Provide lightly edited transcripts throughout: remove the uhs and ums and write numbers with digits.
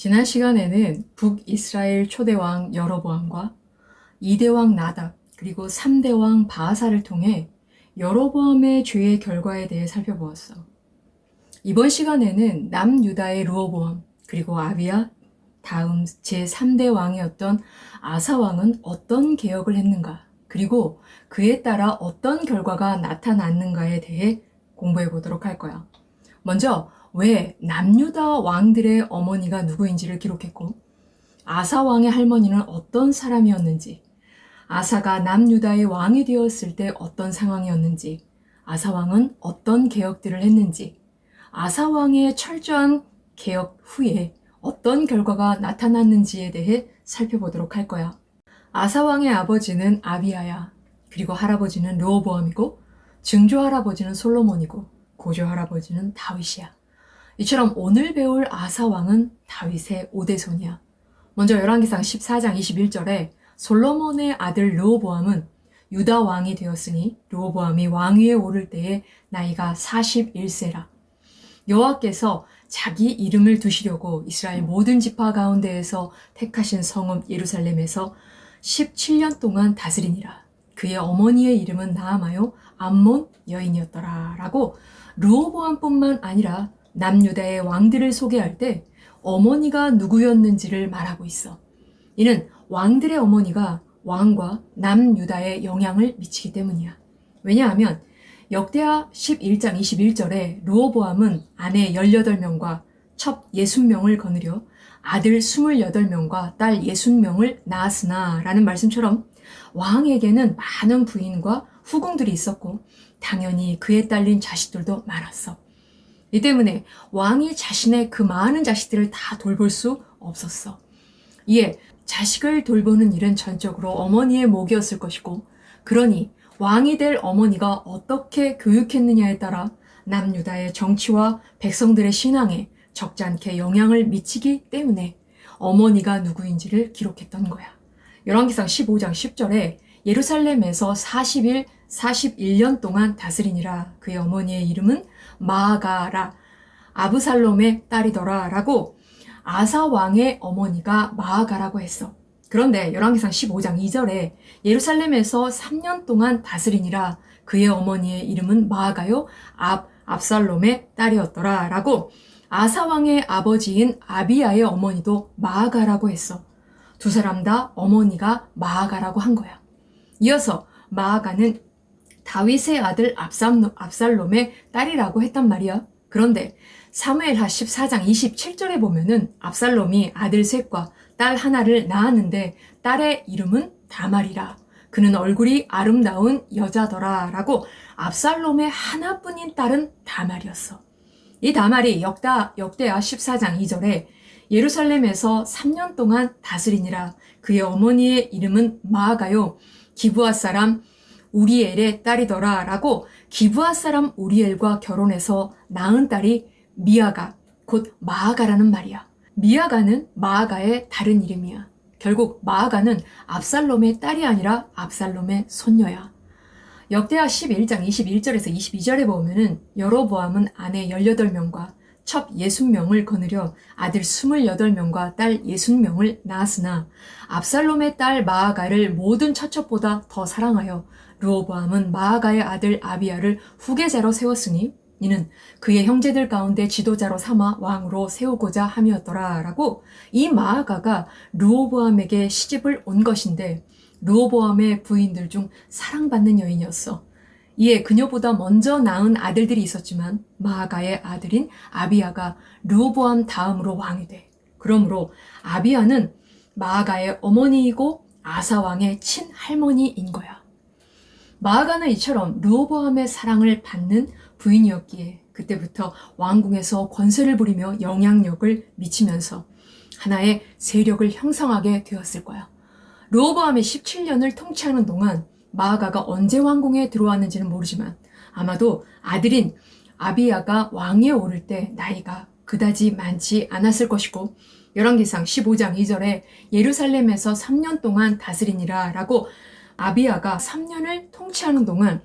지난 시간에는 북이스라엘 초대왕 여로보암과 2대왕 나답 그리고 3대왕 바하사를 통해 여로보암의 죄의 결과에 대해 살펴보았어. 이번 시간에는 남유다의 르호보암 그리고 아비야 다음 제3대 왕이었던 아사 왕은 어떤 개혁을 했는가, 그리고 그에 따라 어떤 결과가 나타났는가에 대해 공부해 보도록 할 거야. 먼저 왜 남유다 왕들의 어머니가 누구인지를 기록했고, 아사 왕의 할머니는 어떤 사람이었는지, 아사가 남유다의 왕이 되었을 때 어떤 상황이었는지, 아사 왕은 어떤 개혁들을 했는지, 아사 왕의 철저한 개혁 후에 어떤 결과가 나타났는지에 대해 살펴보도록 할 거야. 아사 왕의 아버지는 아비야야. 그리고 할아버지는 르호보암이고, 증조 할아버지는 솔로몬이고, 고조 할아버지는 다윗이야. 이처럼 오늘 배울 아사 왕은 다윗의 5대손이야. 먼저 열왕기상 14장 21절에 솔로몬의 아들 르호보암은 유다 왕이 되었으니 르호보암이 왕위에 오를 때에 나이가 41세라. 여호와께서 자기 이름을 두시려고 이스라엘 모든 지파 가운데에서 택하신 성읍 예루살렘에서 17년 동안 다스리니라. 그의 어머니의 이름은 나아마요 암몬 여인이었더라. 라고 르호보암뿐만 아니라 남유다의 왕들을 소개할 때 어머니가 누구였는지를 말하고 있어. 이는 왕들의 어머니가 왕과 남유다에 영향을 미치기 때문이야. 왜냐하면 역대하 11장 21절에 르호보암은 아내 18명과 첩 60명을 거느려 아들 28명과 딸 60명을 낳았으나 라는 말씀처럼 왕에게는 많은 부인과 후궁들이 있었고 당연히 그에 딸린 자식들도 많았어. 이 때문에 왕이 자신의 그 많은 자식들을 다 돌볼 수 없었어. 이에 자식을 돌보는 일은 전적으로 어머니의 몫이었을 것이고, 그러니 왕이 될 어머니가 어떻게 교육했느냐에 따라 남유다의 정치와 백성들의 신앙에 적잖게 영향을 미치기 때문에 어머니가 누구인지를 기록했던 거야. 열왕기상 15장 10절에 예루살렘에서 40일 41년 동안 다스리니라. 그의 어머니의 이름은 마아가라. 아브살롬의 딸이더라. 라고 아사 왕의 어머니가 마아가라고 했어. 그런데 열왕기상 15장 2절에 예루살렘에서 3년 동안 다스리니라. 그의 어머니의 이름은 마아가요 압살롬의 딸이었더라. 라고 아사 왕의 아버지인 아비야의 어머니도 마아가라고 했어. 두 사람 다 어머니가 마아가라고 한 거야. 이어서 마아가는 다윗의 아들 압살롬의 딸이라고 했단 말이야. 그런데 사무엘하 14장 27절에 보면은 압살롬이 아들 셋과 딸 하나를 낳았는데 딸의 이름은 다말이라. 그는 얼굴이 아름다운 여자더라. 라고 압살롬의 하나뿐인 딸은 다말이었어. 이 다말이 역대하 14장 2절에 예루살렘에서 3년 동안 다스리니라. 그의 어머니의 이름은 마아가요 기브아 사람 우리엘의 딸이더라. 라고 기브아 사람 우리엘과 결혼해서 낳은 딸이 미아가, 곧 마아가라는 말이야. 미아가는 마아가의 다른 이름이야. 결국 마아가는 압살롬의 딸이 아니라 압살롬의 손녀야. 역대하 11장 21절에서 22절에 보면은 여로보암은 아내 18명과 첩 60명을 거느려 아들 28명과 딸 60명을 낳았으나 압살롬의 딸 마아가를 모든 처첩보다 더 사랑하여 르호보암은 마아가의 아들 아비야를 후계자로 세웠으니 이는 그의 형제들 가운데 지도자로 삼아 왕으로 세우고자 함이었더라. 라고 이 마아가가 르호보암에게 시집을 온 것인데 르호보암의 부인들 중 사랑받는 여인이었어. 이에 그녀보다 먼저 낳은 아들들이 있었지만 마아가의 아들인 아비야가 르호보암 다음으로 왕이 돼. 그러므로 아비야는 마아가의 어머니이고 아사 왕의 친할머니인 거야. 마아가는 이처럼 르호보암의 사랑을 받는 부인이었기에 그때부터 왕궁에서 권세를 부리며 영향력을 미치면서 하나의 세력을 형성하게 되었을 거야. 르호보암이 17년을 통치하는 동안 마아가가 언제 왕궁에 들어왔는지는 모르지만 아마도 아들인 아비야가 왕위에 오를 때 나이가 그다지 많지 않았을 것이고, 열왕기상 15장 2절에 예루살렘에서 3년 동안 다스리니라. 라고 아비야가 3년을 통치하는 동안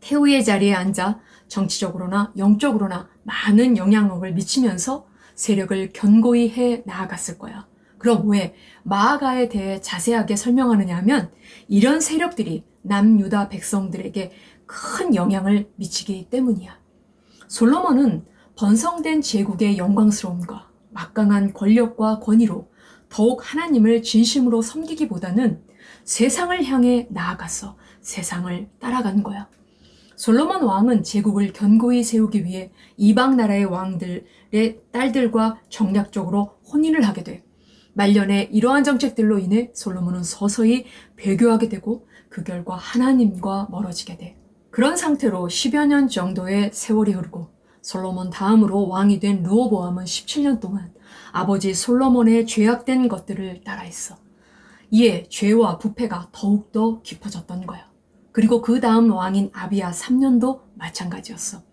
태우의 자리에 앉아 정치적으로나 영적으로나 많은 영향력을 미치면서 세력을 견고히 해 나아갔을 거야. 그럼 왜 마아가에 대해 자세하게 설명하느냐 하면 이런 세력들이 남유다 백성들에게 큰 영향을 미치기 때문이야. 솔로몬은 번성된 제국의 영광스러움과 막강한 권력과 권위로 더욱 하나님을 진심으로 섬기기보다는 세상을 향해 나아갔어. 세상을 따라간 거야. 솔로몬 왕은 제국을 견고히 세우기 위해 이방 나라의 왕들의 딸들과 정략적으로 혼인을 하게 돼. 말년에 이러한 정책들로 인해 솔로몬은 서서히 배교하게 되고 그 결과 하나님과 멀어지게 돼. 그런 상태로 10여 년 정도의 세월이 흐르고 솔로몬 다음으로 왕이 된 르호보암은 17년 동안 아버지 솔로몬의 죄악된 것들을 따라했어. 이에 죄와 부패가 더욱더 깊어졌던 거야. 그리고 그 다음 왕인 아비야 3년도 마찬가지였어.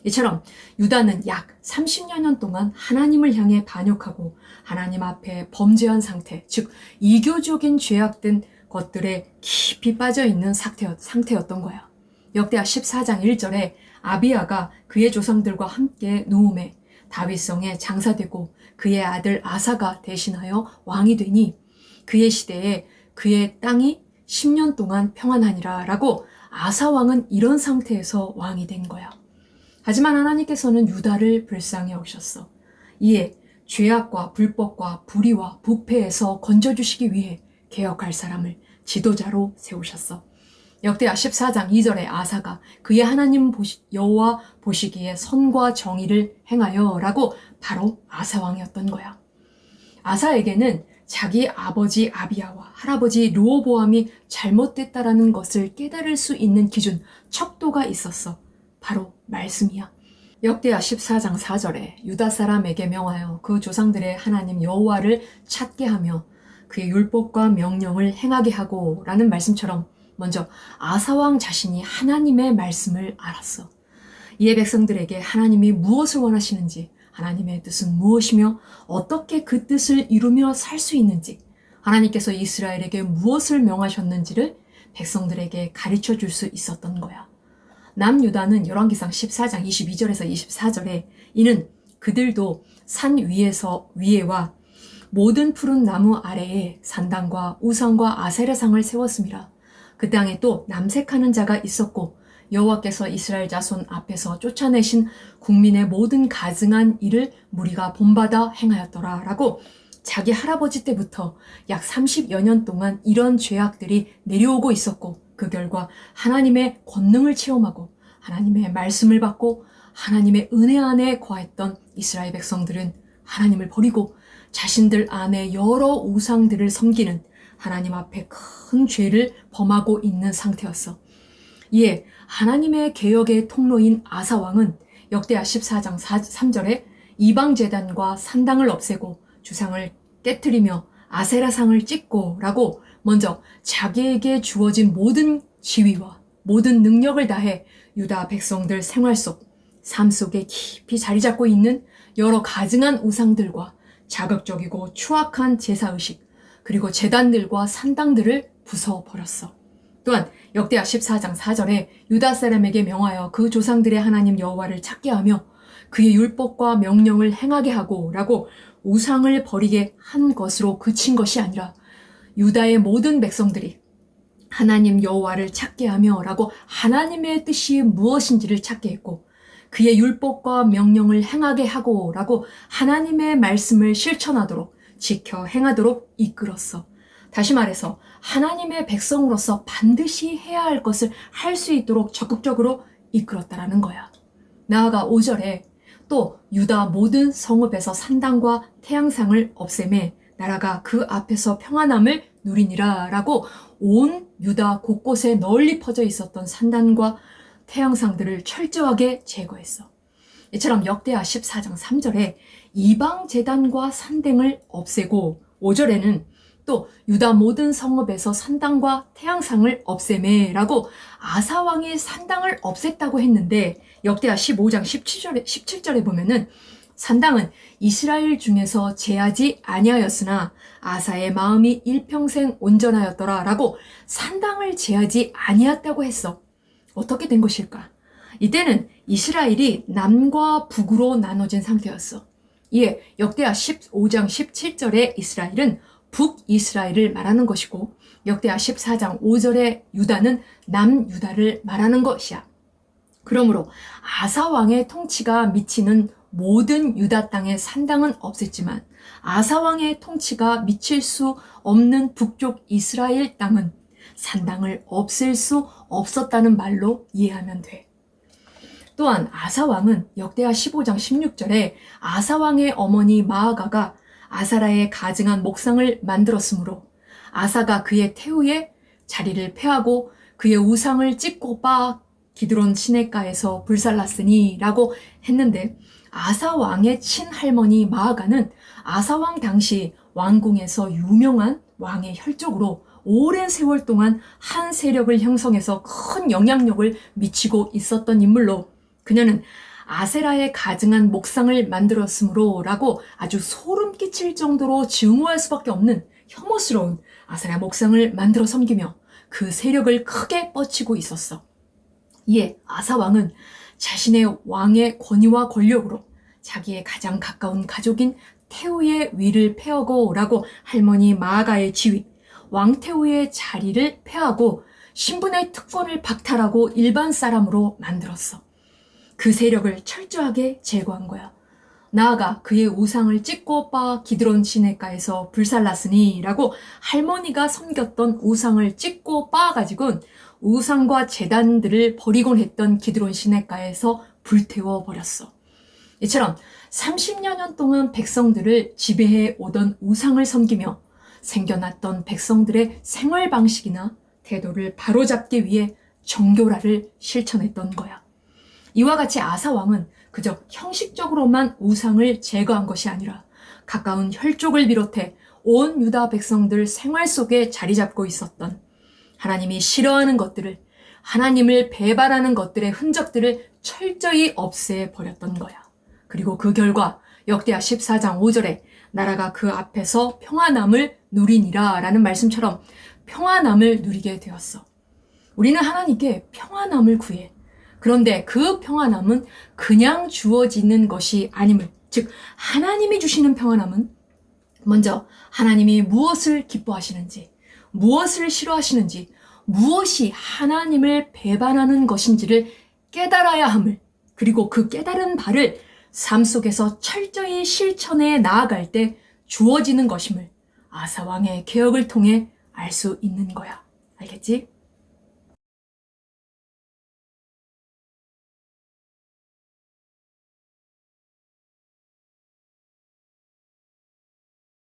이처럼 유다는 약 30여 년 동안 하나님을 향해 반역하고 하나님 앞에 범죄한 상태, 즉 이교적인 죄악된 것들에 깊이 빠져있는 상태였던 거야. 역대하 14장 1절에 아비야가 그의 조상들과 함께 누움에 다윗성에 장사되고 그의 아들 아사가 대신하여 왕이 되니 그의 시대에 그의 땅이 10년 동안 평안하니라 라고 아사 왕은 이런 상태에서 왕이 된 거야. 하지만 하나님께서는 유다를 불쌍히 여기셨어. 이에 죄악과 불법과 불의와 부패에서 건져주시기 위해 개혁할 사람을 지도자로 세우셨어. 역대하 14장 2절에 아사가 그의 하나님 여호와 보시기에 선과 정의를 행하여 라고 바로 아사 왕이었던 거야. 아사에게는 자기 아버지 아비야와 할아버지 르호보암이 잘못됐다라는 것을 깨달을 수 있는 기준, 척도가 있었어. 바로 말씀이야. 역대하 14장 4절에 유다 사람에게 명하여 그 조상들의 하나님 여호와를 찾게 하며 그의 율법과 명령을 행하게 하고 라는 말씀처럼 먼저 아사왕 자신이 하나님의 말씀을 알았어. 이에 백성들에게 하나님이 무엇을 원하시는지, 하나님의 뜻은 무엇이며 어떻게 그 뜻을 이루며 살 수 있는지, 하나님께서 이스라엘에게 무엇을 명하셨는지를 백성들에게 가르쳐 줄 수 있었던 거야. 남유다는 열왕기상 14장 22절에서 24절에 이는 그들도 산 위에와 모든 푸른 나무 아래에 산당과 우상과 아세라상을 세웠습니다. 그 땅에 또 남색하는 자가 있었고 여호와께서 이스라엘 자손 앞에서 쫓아내신 국민의 모든 가증한 일을 무리가 본받아 행하였더라 라고 자기 할아버지 때부터 약 30여 년 동안 이런 죄악들이 내려오고 있었고 그 결과 하나님의 권능을 체험하고 하나님의 말씀을 받고 하나님의 은혜 안에 거했던 이스라엘 백성들은 하나님을 버리고 자신들 안에 여러 우상들을 섬기는 하나님 앞에 큰 죄를 범하고 있는 상태였어. 이에 하나님의 개혁의 통로인 아사왕은 역대하 14장 3절에 이방제단과 산당을 없애고 주상을 깨트리며 아세라상을 찍고 라고 먼저 자기에게 주어진 모든 지위와 모든 능력을 다해 유다 백성들 생활 속, 삶 속에 깊이 자리 잡고 있는 여러 가증한 우상들과 자극적이고 추악한 제사의식, 그리고 제단들과 산당들을 부숴버렸어. 또한 역대하 14장 4절에 유다 사람에게 명하여 그 조상들의 하나님 여호와를 찾게 하며 그의 율법과 명령을 행하게 하고 라고 우상을 버리게 한 것으로 그친 것이 아니라 유다의 모든 백성들이 하나님 여호와를 찾게 하며 라고 하나님의 뜻이 무엇인지를 찾게 했고 그의 율법과 명령을 행하게 하고 라고 하나님의 말씀을 실천하도록 지켜 행하도록 이끌었어. 다시 말해서 하나님의 백성으로서 반드시 해야 할 것을 할 수 있도록 적극적으로 이끌었다라는 거야. 나아가 5절에 또 유다 모든 성읍에서 산당과 태양상을 없애매 나라가 그 앞에서 평안함을 누리니라 라고 온 유다 곳곳에 널리 퍼져 있었던 산당과 태양상들을 철저하게 제거했어. 이처럼 역대하 14장 3절에 이방 제단과 산당을 없애고 5절에는 또 유다 모든 성읍에서 산당과 태양상을 없애매 라고 아사왕이 산당을 없앴다고 했는데 역대하 15장 17절에 보면은 산당은 이스라엘 중에서 제하지 아니하였으나 아사의 마음이 일평생 온전하였더라 라고 산당을 제하지 아니했다고 했어. 어떻게 된 것일까? 이때는 이스라엘이 남과 북으로 나눠진 상태였어. 이에 역대하 15장 17절의 이스라엘은 북이스라엘을 말하는 것이고 역대하 14장 5절의 유다는 남유다를 말하는 것이야. 그러므로 아사 왕의 통치가 미치는 모든 유다 땅의 산당은 없앴지만 아사 왕의 통치가 미칠 수 없는 북쪽 이스라엘 땅은 산당을 없앨 수 없었다는 말로 이해하면 돼. 또한 아사 왕은 역대하 15장 16절에 아사 왕의 어머니 마아가가 아사라의 가증한 목상을 만들었으므로 아사가 그의 태후에 자리를 폐하고 그의 우상을 찢고 빻아 기드론 시냇가에서 불살랐으니 라고 했는데 아사 왕의 친할머니 마아가는 아사 왕 당시 왕궁에서 유명한 왕의 혈족으로 오랜 세월 동안 한 세력을 형성해서 큰 영향력을 미치고 있었던 인물로 그녀는 아세라의 가증한 목상을 만들었으므로 라고 아주 소름 끼칠 정도로 증오할 수밖에 없는 혐오스러운 아세라 목상을 만들어 섬기며 그 세력을 크게 뻗치고 있었어. 이에 아사 왕은 자신의 왕의 권위와 권력으로 자기의 가장 가까운 가족인 태우의 위를 폐하고 라고 할머니 마아가의 지위, 왕태우의 자리를 폐하고 신분의 특권을 박탈하고 일반 사람으로 만들었어. 그 세력을 철저하게 제거한 거야. 나아가 그의 우상을 찢고 빻아 기드론 시냇가에서 불살랐으니 라고 할머니가 섬겼던 우상을 찢고 빻아가지고는 우상과 제단들을 버리곤 했던 기드론 시냇가에서 불태워 버렸어. 이처럼 30여 년 동안 백성들을 지배해 오던 우상을 섬기며 생겨났던 백성들의 생활 방식이나 태도를 바로잡기 위해 정교라를 실천했던 거야. 이와 같이 아사 왕은 그저 형식적으로만 우상을 제거한 것이 아니라 가까운 혈족을 비롯해 온 유다 백성들 생활 속에 자리 잡고 있었던 하나님이 싫어하는 것들을, 하나님을 배반하는 것들의 흔적들을 철저히 없애버렸던 거야. 그리고 그 결과 역대하 14장 5절에 나라가 그 앞에서 평안함을 누리니라 라는 말씀처럼 평안함을 누리게 되었어. 우리는 하나님께 평안함을 구해. 그런데 그 평안함은 그냥 주어지는 것이 아님을, 즉 하나님이 주시는 평안함은 먼저 하나님이 무엇을 기뻐하시는지, 무엇을 싫어하시는지, 무엇이 하나님을 배반하는 것인지를 깨달아야 함을, 그리고 그 깨달은 바를 삶 속에서 철저히 실천해 나아갈 때 주어지는 것임을 아사 왕의 개혁을 통해 알 수 있는 거야. 알겠지?